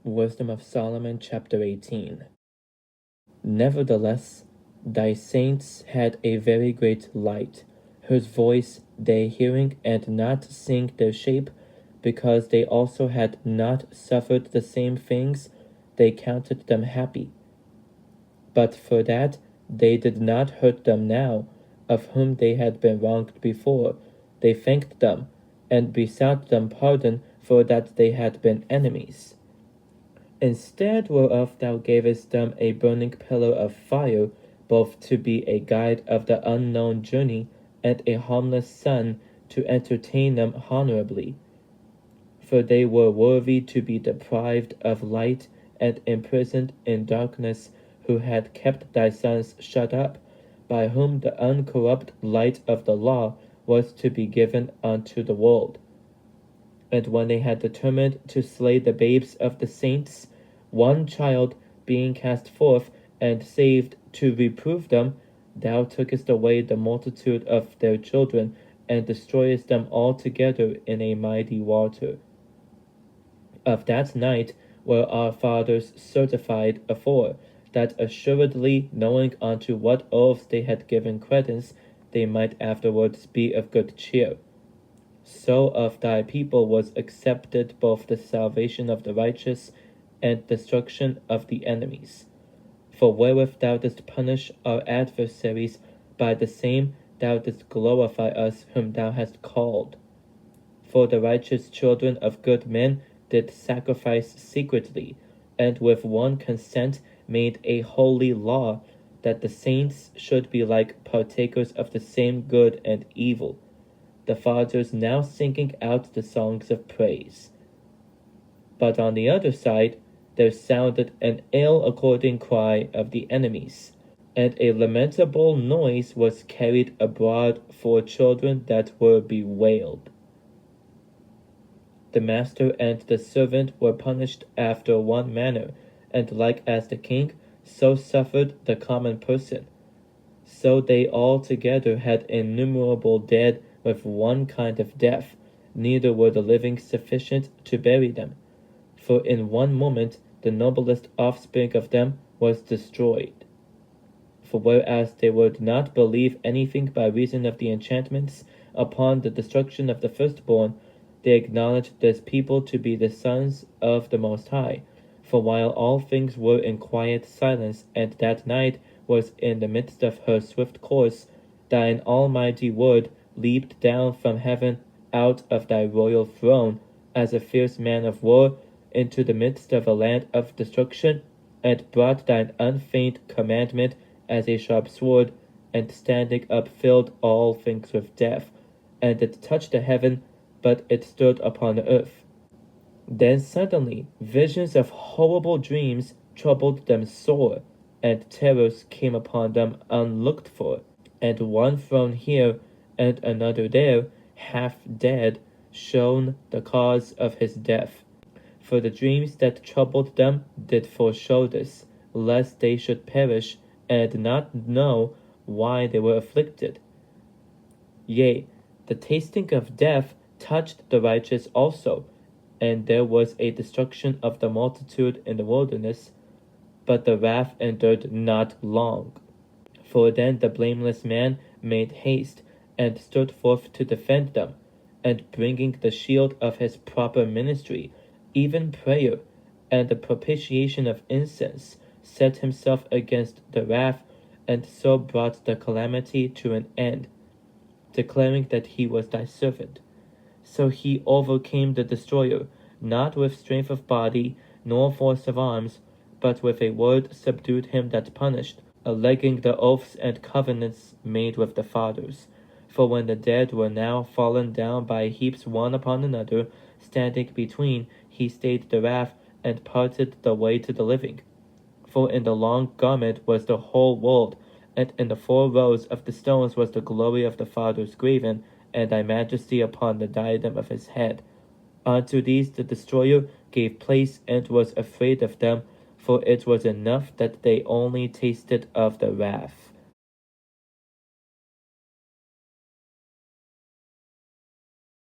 Wisdom of Solomon, chapter 18. Nevertheless, thy saints had a very great light, whose voice they hearing and not seeing their shape, because they also had not suffered the same things, they counted them happy. But for that they did not hurt them now, of whom they had been wronged before, they thanked them, and besought them pardon for that they had been enemies. Instead whereof thou gavest them a burning pillar of fire, both to be a guide of the unknown journey, and a harmless sun to entertain them honorably. For they were worthy to be deprived of light and imprisoned in darkness, who had kept thy sons shut up, by whom the uncorrupt light of the law was to be given unto the world. And when they had determined to slay the babes of the saints, one child being cast forth and saved to reprove them, thou tookest away the multitude of their children, and destroyest them altogether in a mighty water. Of that night were our fathers certified afore, that assuredly knowing unto what oaths they had given credence, they might afterwards be of good cheer. So of thy people was accepted both the salvation of the righteous and destruction of the enemies. For wherewith thou didst punish our adversaries, by the same thou didst glorify us whom thou hast called. For the righteous children of good men did sacrifice secretly, and with one consent made a holy law, that the saints should be like partakers of the same good and evil, the fathers now singing out the songs of praise. But on the other side there sounded an ill-according cry of the enemies, and a lamentable noise was carried abroad for children that were bewailed. The master and the servant were punished after one manner, and like as the king, so suffered the common person. So they all together had innumerable dead with one kind of death, neither were the living sufficient to bury them. For in one moment the noblest offspring of them was destroyed. For whereas they would not believe anything by reason of the enchantments upon the destruction of the firstborn, they acknowledged this people to be the sons of the Most High. For while all things were in quiet silence, and that night was in the midst of her swift course, thine almighty word leaped down from heaven out of thy royal throne, as a fierce man of war, into the midst of a land of destruction, and brought thine unfeigned commandment as a sharp sword, and standing up filled all things with death, and it touched the heaven, but it stood upon the earth. Then suddenly visions of horrible dreams troubled them sore, and terrors came upon them unlooked for, and one thrown here and another there, half dead, shown the cause of his death. For the dreams that troubled them did foreshow this, lest they should perish, and not know why they were afflicted. Yea, the tasting of death touched the righteous also, and there was a destruction of the multitude in the wilderness, but the wrath endured not long. For then the blameless man made haste, and stood forth to defend them, and bringing the shield of his proper ministry, even prayer, and the propitiation of incense, set himself against the wrath, and so brought the calamity to an end, declaring that he was thy servant. So he overcame the destroyer, not with strength of body, nor force of arms, but with a word subdued him that punished, alleging the oaths and covenants made with the fathers. For when the dead were now fallen down by heaps one upon another, standing between, he stayed the wrath, and parted the way to the living. For in the long garment was the whole world, and in the 4 rows of the stones was the glory of the fathers graven, and thy majesty upon the diadem of his head. Unto these the destroyer gave place, and was afraid of them, for it was enough that they only tasted of the wrath.